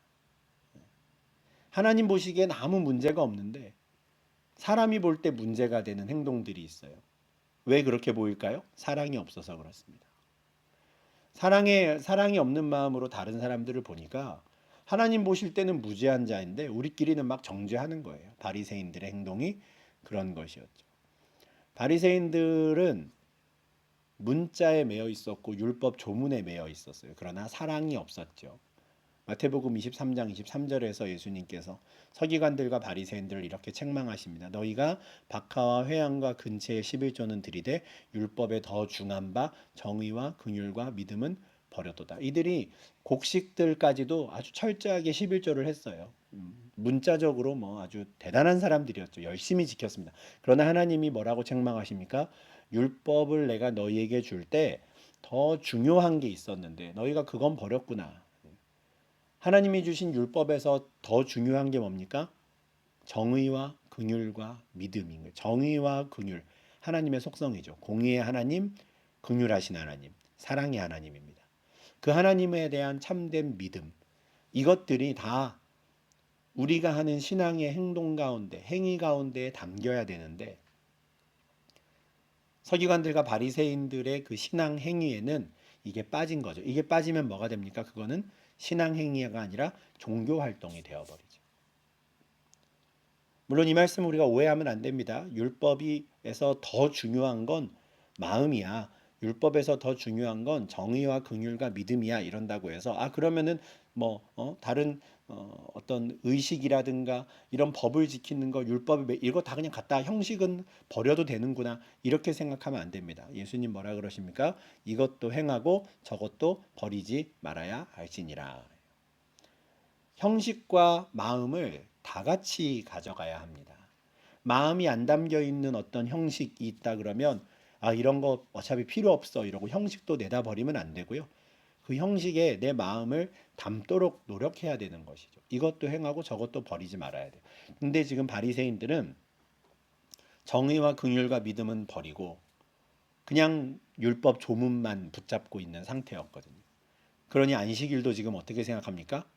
하나님 보시기엔 아무 문제가 없는데 사람이 볼 때 문제가 되는 행동들이 있어요. 왜 그렇게 보일까요? 사랑이 없어서 그렇습니다. 사랑이 없는 마음으로 다른 사람들을 보니까 하나님 보실 때는 무죄한 자인데 우리끼리는 막 정죄하는 거예요. 바리새인들의 행동이 그런 것이었죠. 바리새인들은 문자에 매여 있었고 율법 조문에 매여 있었어요. 그러나 사랑이 없었죠. 마태복음 23장 23절에서 예수님께서 서기관들과 바리새인들을 이렇게 책망하십니다. 너희가 박하와 회양과 근체의 11조는 들이되 율법에 더 중한 바 정의와 긍휼과 믿음은 버렸도다. 이들이 곡식들까지도 아주 철저하게 11조를 했어요. 문자적으로 뭐 아주 대단한 사람들이었죠. 열심히 지켰습니다. 그러나 하나님이 뭐라고 책망하십니까? 율법을 내가 너희에게 줄 때 더 중요한 게 있었는데 너희가 그건 버렸구나. 하나님이 주신 율법에서 더 중요한 게 뭡니까? 정의와 긍휼과 믿음인 거예요. 정의와 긍휼. 하나님의 속성이죠. 공의의 하나님, 긍휼하신 하나님, 사랑의 하나님입니다. 그 하나님에 대한 참된 믿음. 이것들이 다 우리가 하는 신앙의 행동 가운데, 행위 가운데에 담겨야 되는데 서기관들과 바리새인들의 그 신앙 행위에는 이게 빠진 거죠. 이게 빠지면 뭐가 됩니까? 그거는 신앙 행위가 아니라 종교 활동이 되어버리죠. 물론 이 말씀 우리가 오해하면 안 됩니다. 율법에서 더 중요한 건 마음이야. 율법에서 더 중요한 건 정의와 긍휼과 믿음이야. 이런다고 해서 그러면은 다른 어떤 의식이라든가 이런 법을 지키는 거 율법이 이거 다 그냥 갖다 형식은 버려도 되는구나 이렇게 생각하면 안 됩니다. 예수님 뭐라 그러십니까? 이것도 행하고 저것도 버리지 말아야 할지니라. 형식과 마음을 다 같이 가져가야 합니다. 마음이 안 담겨 있는 어떤 형식이 있다 그러면 이런 거 어차피 필요 없어 이러고 형식도 내다 버리면 안 되고요. 그 형식에 내 마음을 담도록 노력해야 되는 것이죠. 이것도 행하고 저것도 버리지 말아야 돼요. 근데 지금 바리새인들은 정의와 긍휼과 믿음은 버리고 그냥 율법 조문만 붙잡고 있는 상태였거든요. 그러니 안식일도 지금 어떻게 생각합니까?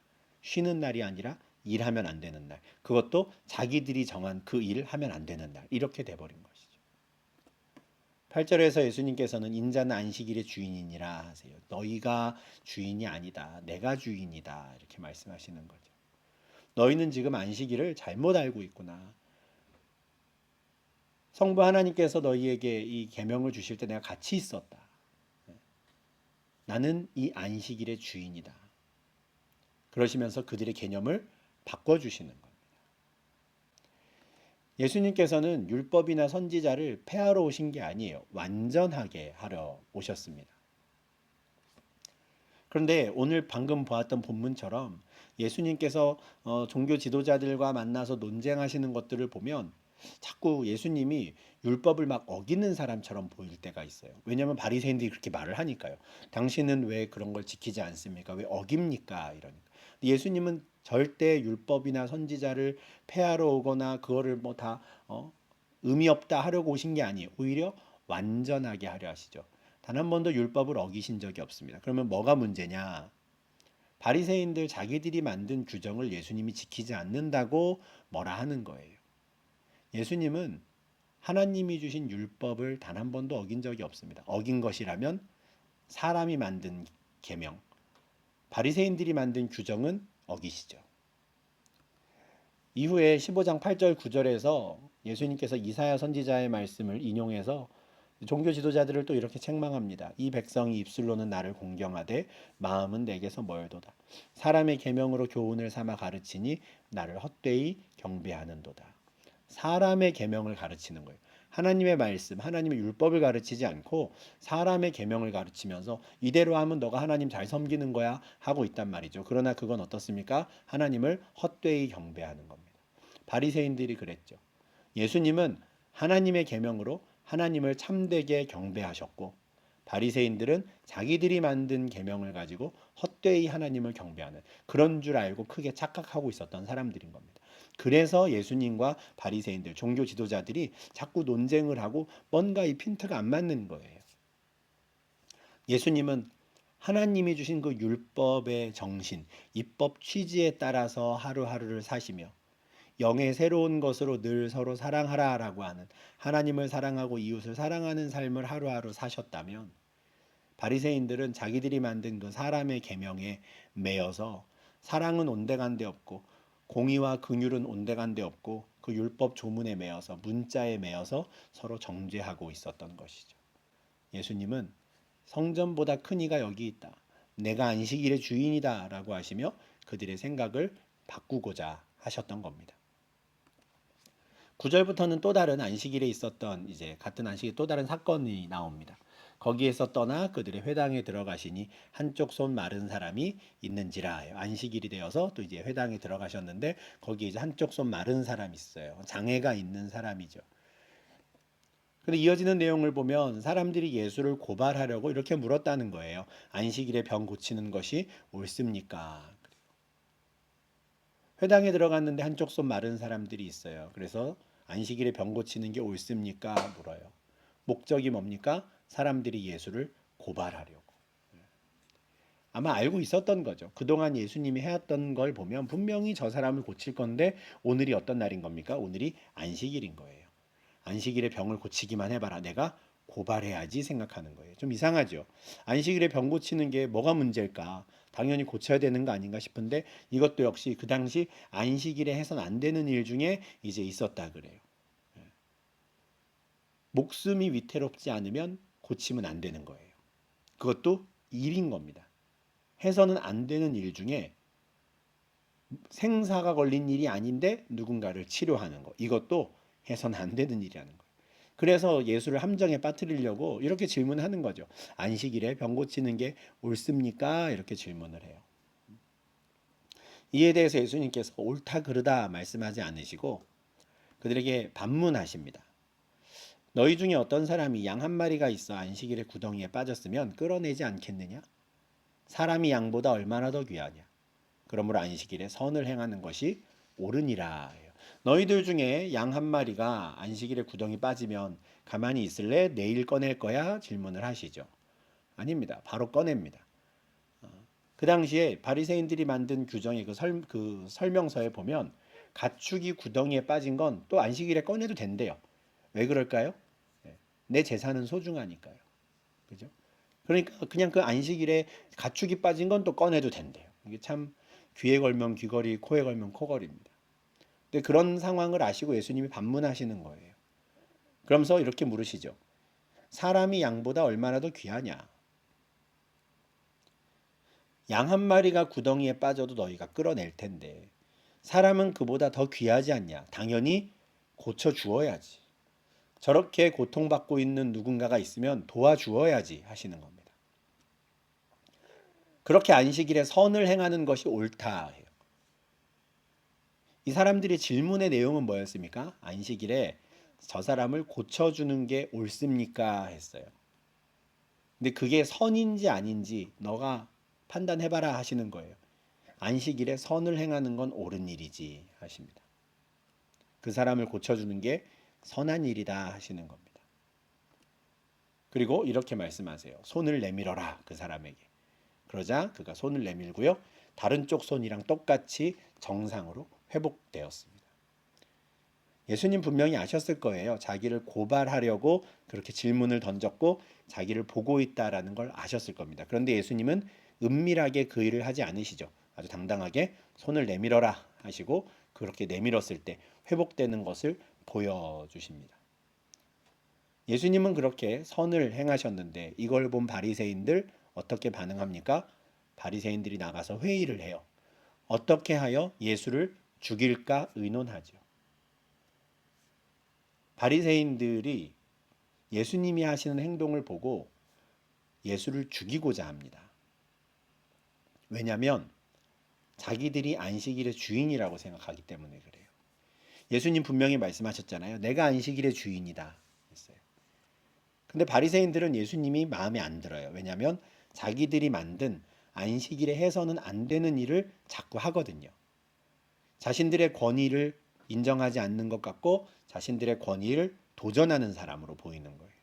쉬는 날이 아니라 일하면 안 되는 날. 그것도 자기들이 정한 그 일을 하면 안 되는 날. 이렇게 돼버린 것이죠. 8절에서 예수님께서는 인자는 안식일의 주인이니라 하세요. 너희가 주인이 아니다. 내가 주인이다. 이렇게 말씀하시는 거죠. 너희는 지금 안식일을 잘못 알고 있구나. 성부 하나님께서 너희에게 이 계명을 주실 때 내가 같이 있었다. 나는 이 안식일의 주인이다. 그러시면서 그들의 개념을 바꿔주시는 겁니다. 예수님께서는 율법이나 선지자를 폐하러 오신 게 아니에요. 완전하게 하러 오셨습니다. 그런데 오늘 방금 보았던 본문처럼 예수님께서 종교 지도자들과 만나서 논쟁하시는 것들을 보면 자꾸 예수님이 율법을 막 어기는 사람처럼 보일 때가 있어요. 왜냐하면 바리새인들이 그렇게 말을 하니까요. 당신은 왜 그런 걸 지키지 않습니까? 왜 어깁니까? 이러니까. 예수님은 절대 율법이나 선지자를 폐하러 오거나 그거를 다 의미 없다 하려고 오신 게 아니에요. 오히려 완전하게 하려 하시죠. 단 한 번도 율법을 어기신 적이 없습니다. 그러면 뭐가 문제냐? 바리새인들 자기들이 만든 규정을 예수님이 지키지 않는다고 뭐라 하는 거예요. 예수님은 하나님이 주신 율법을 단 한 번도 어긴 적이 없습니다. 어긴 것이라면 사람이 만든 계명, 바리새인들이 만든 규정은 어기시죠. 이후에 15장 8절 9절에서 예수님께서 이사야 선지자의 말씀을 인용해서 종교 지도자들을 또 이렇게 책망합니다. 이 백성이 입술로는 나를 공경하되 마음은 내게서 멀도다. 사람의 계명으로 교훈을 삼아 가르치니 나를 헛되이 경배하는도다. 사람의 계명을 가르치는 거예요. 하나님의 말씀, 하나님의 율법을 가르치지 않고 사람의 계명을 가르치면서 이대로 하면 너가 하나님 잘 섬기는 거야 하고 있단 말이죠. 그러나 그건 어떻습니까? 하나님을 헛되이 경배하는 겁니다. 바리새인들이 그랬죠. 예수님은 하나님의 계명으로 하나님을 참되게 경배하셨고 바리새인들은 자기들이 만든 계명을 가지고 헛되이 하나님을 경배하는 그런 줄 알고 크게 착각하고 있었던 사람들인 겁니다. 그래서 예수님과 바리새인들, 종교 지도자들이 자꾸 논쟁을 하고 뭔가 이 핀트가 안 맞는 거예요. 예수님은 하나님이 주신 그 율법의 정신, 입법 취지에 따라서 하루하루를 사시며 영의 새로운 것으로 늘 서로 사랑하라라고 하는 하나님을 사랑하고 이웃을 사랑하는 삶을 하루하루 사셨다면 바리새인들은 자기들이 만든 그 사람의 계명에 매여서 사랑은 온데간데 없고 공의와 긍휼은 온데간데 없고 그 율법 조문에 매여서 문자에 매여서 서로 정죄하고 있었던 것이죠. 예수님은 성전보다 큰 이가 여기 있다. 내가 안식일의 주인이다 라고 하시며 그들의 생각을 바꾸고자 하셨던 겁니다. 9절부터는 또 다른 안식일에 있었던 이제 같은 안식일 또 다른 사건이 나옵니다. 거기에서 떠나 그들의 회당에 들어가시니 한쪽 손 마른 사람이 있는지라. 안식일이 되어서 또 이제 회당에 들어가셨는데 거기에 이제 한쪽 손 마른 사람이 있어요. 장애가 있는 사람이죠. 근데 이어지는 내용을 보면 사람들이 예수를 고발하려고 이렇게 물었다는 거예요. 안식일에 병 고치는 것이 옳습니까? 회당에 들어갔는데 한쪽 손 마른 사람들이 있어요. 그래서 안식일에 병 고치는 게 옳습니까? 물어요. 목적이 뭡니까? 사람들이 예수를 고발하려고. 아마 알고 있었던 거죠. 그동안 예수님이 해왔던 걸 보면 분명히 저 사람을 고칠 건데 오늘이 어떤 날인 겁니까? 오늘이 안식일인 거예요. 안식일에 병을 고치기만 해봐라. 내가 고발해야지 생각하는 거예요. 좀 이상하죠. 안식일에 병 고치는 게 뭐가 문제일까? 당연히 고쳐야 되는 거 아닌가 싶은데 이것도 역시 그 당시 안식일에 해선 안 되는 일 중에 이제 있었다 그래요. 목숨이 위태롭지 않으면 고치면 안 되는 거예요. 그것도 일인 겁니다. 해서는 안 되는 일 중에 생사가 걸린 일이 아닌데 누군가를 치료하는 거. 이것도 해서는 안 되는 일이라는 거예요. 그래서 예수를 함정에 빠뜨리려고 이렇게 질문하는 거죠. 안식일에 병 고치는 게 옳습니까? 이렇게 질문을 해요. 이에 대해서 예수님께서 옳다 그르다 말씀하지 않으시고 그들에게 반문하십니다. 너희 중에 어떤 사람이 양 한 마리가 있어 안식일에 구덩이에 빠졌으면 끌어내지 않겠느냐? 사람이 양보다 얼마나 더 귀하냐? 그러므로 안식일에 선을 행하는 것이 옳으니라. 너희들 중에 양 한 마리가 안식일에 구덩이 빠지면 가만히 있을래? 내일 꺼낼 거야? 질문을 하시죠. 아닙니다. 바로 꺼냅니다. 그 당시에 바리새인들이 만든 규정의 그 설명서에 보면 가축이 구덩이에 빠진 건 또 안식일에 꺼내도 된대요. 왜 그럴까요? 내 재산은 소중하니까요. 그죠? 그러니까 그냥 그 안식일에 가축이 빠진 건 또 꺼내도 된대요. 이게 참 귀에 걸면 귀걸이, 코에 걸면 코걸이입니다. 근데 그런 상황을 아시고 예수님이 반문하시는 거예요. 그러면서 이렇게 물으시죠. 사람이 양보다 얼마나 더 귀하냐? 양 한 마리가 구덩이에 빠져도 너희가 끌어낼 텐데 사람은 그보다 더 귀하지 않냐? 당연히 고쳐 주어야지. 저렇게 고통받고 있는 누군가가 있으면 도와주어야지 하시는 겁니다. 그렇게 안식일에 선을 행하는 것이 옳다 해요. 이 사람들의 질문의 내용은 뭐였습니까? 안식일에 저 사람을 고쳐주는 게 옳습니까? 했어요. 근데 그게 선인지 아닌지 너가 판단해봐라 하시는 거예요. 안식일에 선을 행하는 건 옳은 일이지 하십니다. 그 사람을 고쳐주는 게 선한 일이다 하시는 겁니다. 그리고 이렇게 말씀하세요. 손을 내밀어라 그 사람에게. 그러자 그가 손을 내밀고요. 다른 쪽 손이랑 똑같이 정상으로 회복되었습니다. 예수님 분명히 아셨을 거예요. 자기를 고발하려고 그렇게 질문을 던졌고 자기를 보고 있다라는 걸 아셨을 겁니다. 그런데 예수님은 은밀하게 그 일을 하지 않으시죠. 아주 당당하게 손을 내밀어라 하시고 그렇게 내밀었을 때 회복되는 것을 보여주십니다. 예수님은 그렇게 선을 행하셨는데 이걸 본 바리새인들 어떻게 반응합니까? 바리새인들이 나가서 회의를 해요. 어떻게 하여 예수를 죽일까 의논하죠. 바리새인들이 예수님이 하시는 행동을 보고 예수를 죽이고자 합니다. 왜냐하면 자기들이 안식일의 주인이라고 생각하기 때문에 그래요. 예수님 분명히 말씀하셨잖아요. 내가 안식일의 주인이다 했어요. 근데 바리새인들은 예수님이 마음에 안 들어요. 왜냐하면 자기들이 만든 안식일에 해서는 안 되는 일을 자꾸 하거든요. 자신들의 권위를 인정하지 않는 것 같고 자신들의 권위를 도전하는 사람으로 보이는 거예요.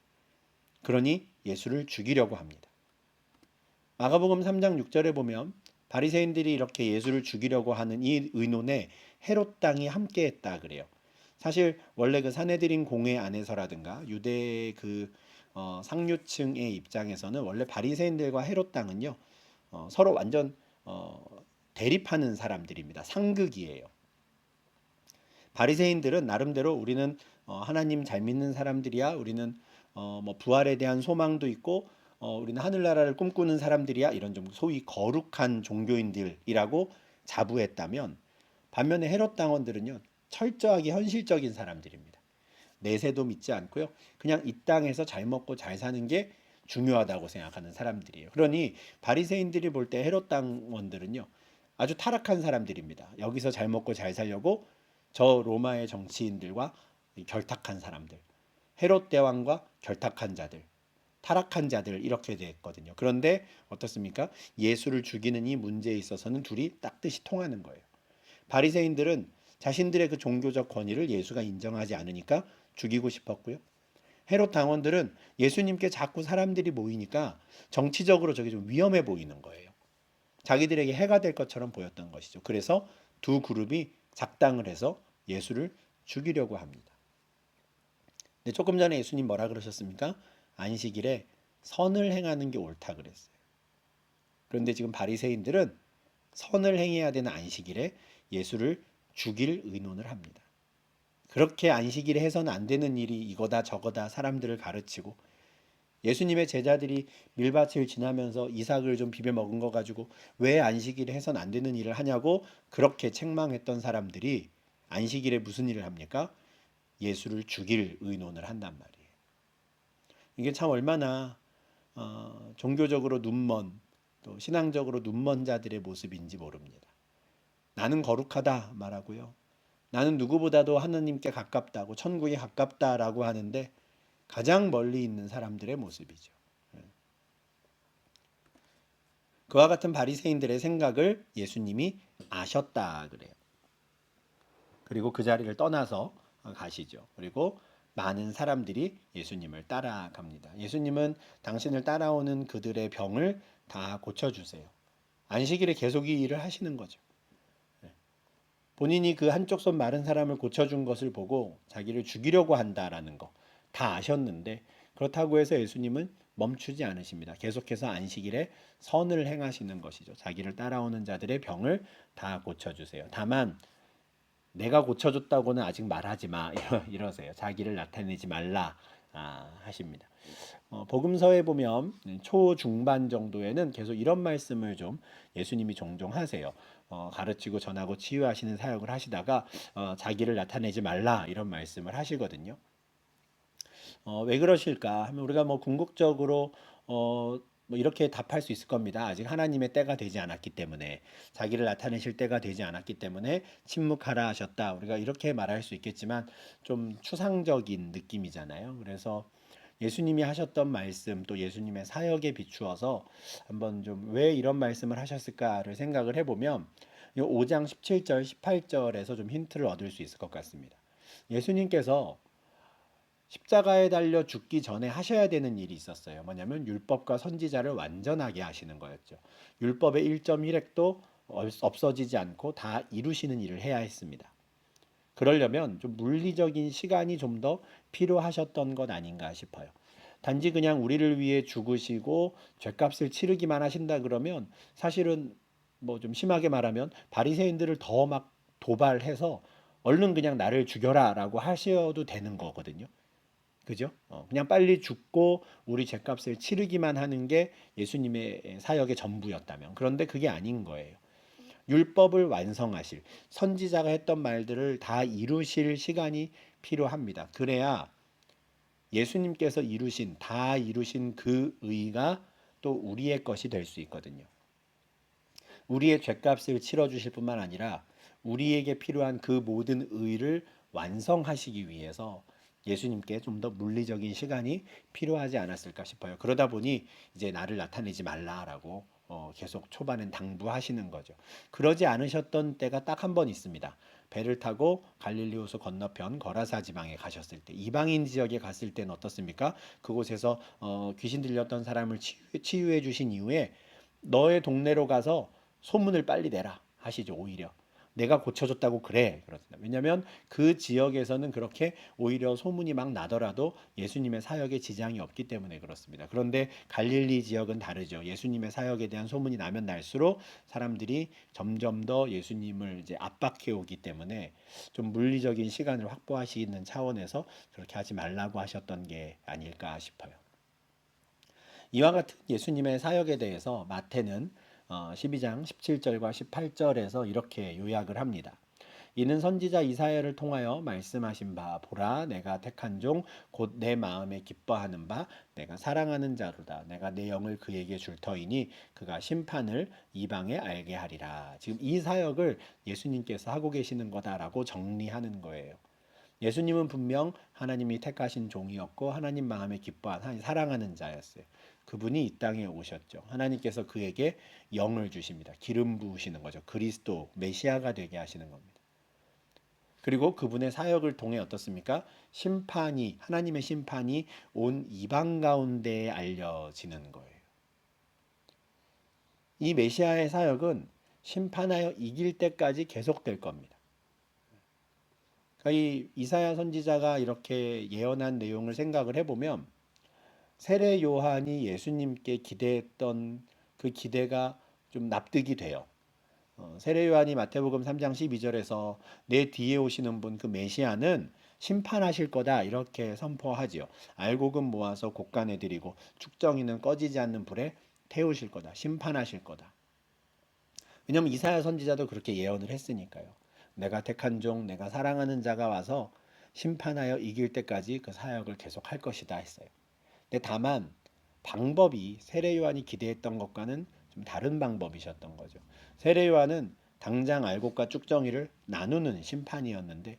그러니 예수를 죽이려고 합니다. 마가복음 3장 6절에 보면 바리새인들이 이렇게 예수를 죽이려고 하는 이 의논에 헤롯 당이 함께했다 그래요. 사실 원래 그 사내들인 공회 안에서라든가 유대 그 상류층의 입장에서는 원래 바리새인들과 헤롯 당은요 서로 완전 대립하는 사람들입니다. 상극이에요. 바리새인들은 나름대로 우리는 하나님 잘 믿는 사람들이야. 우리는 뭐 부활에 대한 소망도 있고 우리는 하늘나라를 꿈꾸는 사람들이야. 이런 좀 소위 거룩한 종교인들이라고 자부했다면 반면에 헤롯 당원들은요. 철저하게 현실적인 사람들입니다. 내세도 믿지 않고요. 그냥 이 땅에서 잘 먹고 잘 사는 게 중요하다고 생각하는 사람들이에요. 그러니 바리새인들이 볼 때 헤롯 당원들은요. 아주 타락한 사람들입니다. 여기서 잘 먹고 잘 살려고 저 로마의 정치인들과 결탁한 사람들, 헤롯 대왕과 결탁한 자들, 타락한 자들 이렇게 됐거든요. 그런데 어떻습니까? 예수를 죽이는 이 문제에 있어서는 둘이 딱 뜻이 통하는 거예요. 바리새인들은 자신들의 그 종교적 권위를 예수가 인정하지 않으니까 죽이고 싶었고요. 헤롯 당원들은 예수님께 자꾸 사람들이 모이니까 정치적으로 저게 좀 위험해 보이는 거예요. 자기들에게 해가 될 것처럼 보였던 것이죠. 그래서 두 그룹이 작당을 해서 예수를 죽이려고 합니다. 근데 조금 전에 예수님 뭐라 그러셨습니까? 안식일에 선을 행하는 게 옳다 그랬어요. 그런데 지금 바리새인들은 선을 행해야 되는 안식일에 예수를 죽일 의논을 합니다. 그렇게 안식일에 해서는 안 되는 일이 이거다 저거다 사람들을 가르치고 예수님의 제자들이 밀밭을 지나면서 이삭을 좀 비벼 먹은 거 가지고 왜 안식일에 해서는 안 되는 일을 하냐고 그렇게 책망했던 사람들이 안식일에 무슨 일을 합니까? 예수를 죽일 의논을 한단 말이에요. 이게 참 얼마나 종교적으로 눈먼 또 신앙적으로 눈먼 자들의 모습인지 모릅니다. 나는 거룩하다 말하고요. 나는 누구보다도 하나님께 가깝다고 천국에 가깝다라고 하는데 가장 멀리 있는 사람들의 모습이죠. 그와 같은 바리새인들의 생각을 예수님이 아셨다 그래요. 그리고 그 자리를 떠나서 가시죠. 그리고 많은 사람들이 예수님을 따라갑니다. 예수님은 당신을 따라오는 그들의 병을 다 고쳐주세요. 안식일에 계속 이 일을 하시는 거죠. 본인이 그 한쪽 손 마른 사람을 고쳐준 것을 보고 자기를 죽이려고 한다라는 거 다 아셨는데 그렇다고 해서 예수님은 멈추지 않으십니다. 계속해서 안식일에 선을 행하시는 것이죠. 자기를 따라오는 자들의 병을 다 고쳐주세요. 다만 내가 고쳐줬다고는 아직 말하지 마 이러세요. 자기를 나타내지 말라 하십니다. 복음서에 보면 초중반 정도에는 계속 이런 말씀을 좀 예수님이 종종 하세요. 가르치고 전하고 치유하시는 사역을 하시다가 자기를 나타내지 말라 이런 말씀을 하시거든요. 왜 그러실까 하면 우리가 뭐 궁극적으로 뭐 이렇게 답할 수 있을 겁니다. 아직 하나님의 때가 되지 않았기 때문에 자기를 나타내실 때가 되지 않았기 때문에 침묵하라 하셨다. 우리가 이렇게 말할 수 있겠지만 좀 추상적인 느낌이잖아요. 그래서 예수님이 하셨던 말씀 또 예수님의 사역에 비추어서 한번 좀 왜 이런 말씀을 하셨을까를 생각을 해보면 5장 17절 18절에서 좀 힌트를 얻을 수 있을 것 같습니다. 예수님께서 십자가에 달려 죽기 전에 하셔야 되는 일이 있었어요. 뭐냐면 율법과 선지자를 완전하게 하시는 거였죠. 율법의 1.1획도 없어지지 않고 다 이루시는 일을 해야 했습니다. 그러려면 좀 물리적인 시간이 좀 더 필요하셨던 것 아닌가 싶어요. 단지 그냥 우리를 위해 죽으시고 죄값을 치르기만 하신다 그러면 사실은 뭐 좀 심하게 말하면 바리새인들을 더 막 도발해서 얼른 그냥 나를 죽여라라고 하셔도 되는 거거든요. 그죠? 그냥 빨리 죽고 우리 죄값을 치르기만 하는 게 예수님의 사역의 전부였다면 그런데 그게 아닌 거예요. 율법을 완성하실 선지자가 했던 말들을 다 이루실 시간이 필요합니다. 그래야 예수님께서 이루신 다 이루신 그 의가 또 우리의 것이 될 수 있거든요. 우리의 죄값을 치러 주실 뿐만 아니라 우리에게 필요한 그 모든 의를 완성하시기 위해서 예수님께 좀 더 물리적인 시간이 필요하지 않았을까 싶어요. 그러다 보니 이제 나를 나타내지 말라라고 계속 초반엔 당부하시는 거죠. 그러지 않으셨던 때가 딱 한 번 있습니다. 배를 타고 갈릴리 호수 건너편 거라사 지방에 가셨을 때 이방인 지역에 갔을 때는 어떻습니까? 그곳에서 귀신 들렸던 사람을 치유해 주신 이후에 너의 동네로 가서 소문을 빨리 내라 하시죠. 오히려 내가 고쳐줬다고 그래. 그렇습니다. 왜냐하면 그 지역에서는 그렇게 오히려 소문이 막 나더라도 예수님의 사역에 지장이 없기 때문에 그렇습니다. 그런데 갈릴리 지역은 다르죠. 예수님의 사역에 대한 소문이 나면 날수록 사람들이 점점 더 예수님을 이제 압박해 오기 때문에 좀 물리적인 시간을 확보하시는 차원에서 그렇게 하지 말라고 하셨던 게 아닐까 싶어요. 이와 같은 예수님의 사역에 대해서 마태는 12장 17절과 18절에서 이렇게 요약을 합니다. 이는 선지자 이사야를 통하여 말씀하신 바 보라 내가 택한 종 곧 내 마음에 기뻐하는 바 내가 사랑하는 자로다 내가 내 영을 그에게 줄 터이니 그가 심판을 이방에 알게 하리라. 지금 이 사역을 예수님께서 하고 계시는 거다라고 정리하는 거예요. 예수님은 분명 하나님이 택하신 종이었고 하나님 마음에 기뻐한 사랑하는 자였어요. 그분이 이 땅에 오셨죠. 하나님께서 그에게 영을 주십니다. 기름 부으시는 거죠. 그리스도 메시아가 되게 하시는 겁니다. 그리고 그분의 사역을 통해 어떻습니까? 심판이 하나님의 심판이 온 이방 가운데에 알려지는 거예요. 이 메시아의 사역은 심판하여 이길 때까지 계속될 겁니다. 그러니까 이 이사야 선지자가 이렇게 예언한 내용을 생각을 해보면 세례 요한이 예수님께 기대했던 그 기대가 좀 납득이 돼요. 세례 요한이 마태복음 3장 12절에서 내 뒤에 오시는 분 그 메시아는 심판하실 거다 이렇게 선포하지요. 알곡은 모아서 곡간에 드리고 축정이는 꺼지지 않는 불에 태우실 거다. 심판하실 거다. 왜냐하면 이사야 선지자도 그렇게 예언을 했으니까요. 내가 택한 종, 내가 사랑하는 자가 와서 심판하여 이길 때까지 그 사역을 계속할 것이다 했어요. 근데 다만 방법이 세례 요한이 기대했던 것과는 좀 다른 방법이셨던 거죠. 세례 요한은 당장 알곡과 쭉정이를 나누는 심판이었는데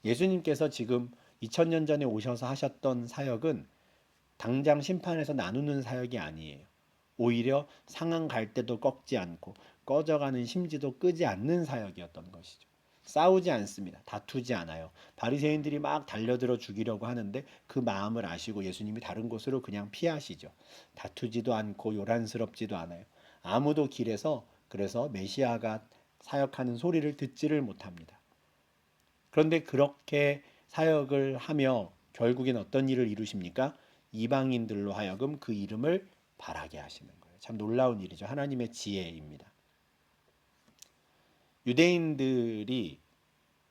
예수님께서 지금 2000년 전에 오셔서 하셨던 사역은 당장 심판에서 나누는 사역이 아니에요. 오히려 상한 갈대도 꺾지 않고 꺼져가는 심지도 끄지 않는 사역이었던 것이죠. 싸우지 않습니다. 다투지 않아요. 바리새인들이 막 달려들어 죽이려고 하는데 그 마음을 아시고 예수님이 다른 곳으로 그냥 피하시죠. 다투지도 않고 요란스럽지도 않아요. 아무도 길에서 그래서 메시아가 사역하는 소리를 듣지를 못합니다. 그런데 그렇게 사역을 하며 결국엔 어떤 일을 이루십니까? 이방인들로 하여금 그 이름을 바라게 하시는 거예요. 참 놀라운 일이죠. 하나님의 지혜입니다. 유대인들이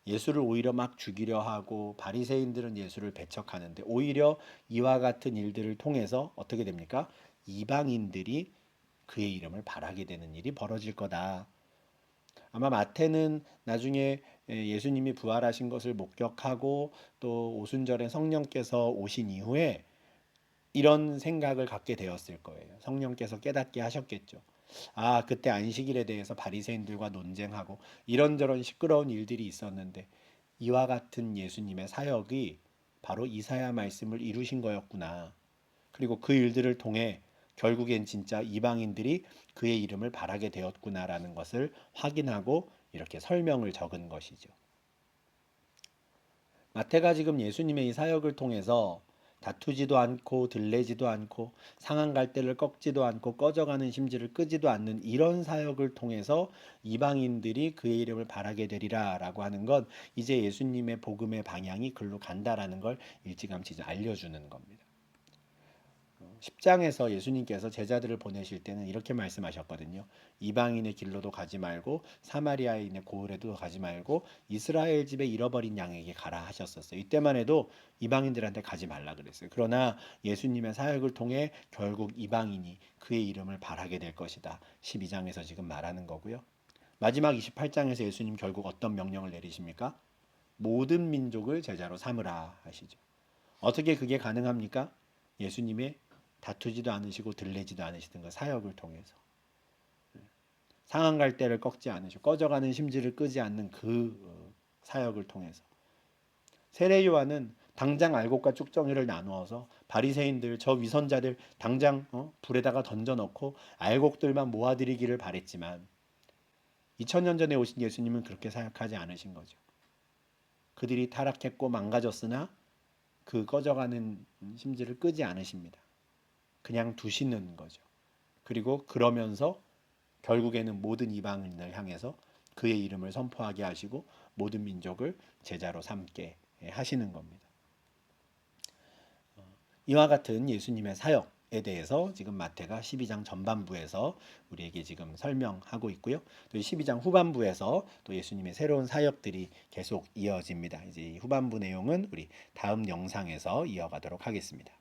예수를 오히려 막 죽이려 하고 바리새인들은 예수를 배척하는데 오히려 이와 같은 일들을 통해서 어떻게 됩니까? 이방인들이 그의 이름을 바라게 되는 일이 벌어질 거다. 아마 마태는 나중에 예수님이 부활하신 것을 목격하고 또 오순절에 성령께서 오신 이후에 이런 생각을 갖게 되었을 거예요. 성령께서 깨닫게 하셨겠죠. 아, 그때 안식일에 대해서 바리새인들과 논쟁하고 이런저런 시끄러운 일들이 있었는데 이와 같은 예수님의 사역이 바로 이사야 말씀을 이루신 거였구나. 그리고 그 일들을 통해 결국엔 진짜 이방인들이 그의 이름을 바라게 되었구나라는 것을 확인하고 이렇게 설명을 적은 것이죠. 마태가 지금 예수님의 이 사역을 통해서 다투지도 않고 들레지도 않고 상한 갈대를 꺾지도 않고 꺼져가는 심지를 끄지도 않는 이런 사역을 통해서 이방인들이 그의 이름을 바라게 되리라라고 하는 건 이제 예수님의 복음의 방향이 글로 간다라는 걸 일찌감치 알려주는 겁니다. 10장에서 예수님께서 제자들을 보내실 때는 이렇게 말씀하셨거든요. 이방인의 길로도 가지 말고 사마리아인의 고을에도 가지 말고 이스라엘 집에 잃어버린 양에게 가라 하셨었어요. 이때만 해도 이방인들한테 가지 말라 그랬어요. 그러나 예수님의 사역을 통해 결국 이방인이 그의 이름을 바라게 될 것이다. 12장에서 지금 말하는 거고요. 마지막 28장에서 예수님 결국 어떤 명령을 내리십니까? 모든 민족을 제자로 삼으라 하시죠. 어떻게 그게 가능합니까? 예수님의 다투지도 않으시고 들레지도 않으시던 그 사역을 통해서 상한 갈대를 꺾지 않으시고 꺼져가는 심지를 끄지 않는 그 사역을 통해서 세례 요한은 당장 알곡과 쭉정이를 나누어서 바리새인들 저 위선자들 당장 불에다가 던져넣고 알곡들만 모아들이기를 바랬지만 2000년 전에 오신 예수님은 그렇게 사역하지 않으신 거죠. 그들이 타락했고 망가졌으나 그 꺼져가는 심지를 끄지 않으십니다. 그냥 두시는 거죠. 그리고 그러면서 결국에는 모든 이방인을 향해서 그의 이름을 선포하게 하시고 모든 민족을 제자로 삼게 하시는 겁니다. 이와 같은 예수님의 사역에 대해서 지금 마태가 12장 전반부에서 우리에게 지금 설명하고 있고요. 또 12장 후반부에서 또 예수님의 새로운 사역들이 계속 이어집니다. 이제 이 후반부 내용은 우리 다음 영상에서 이어가도록 하겠습니다.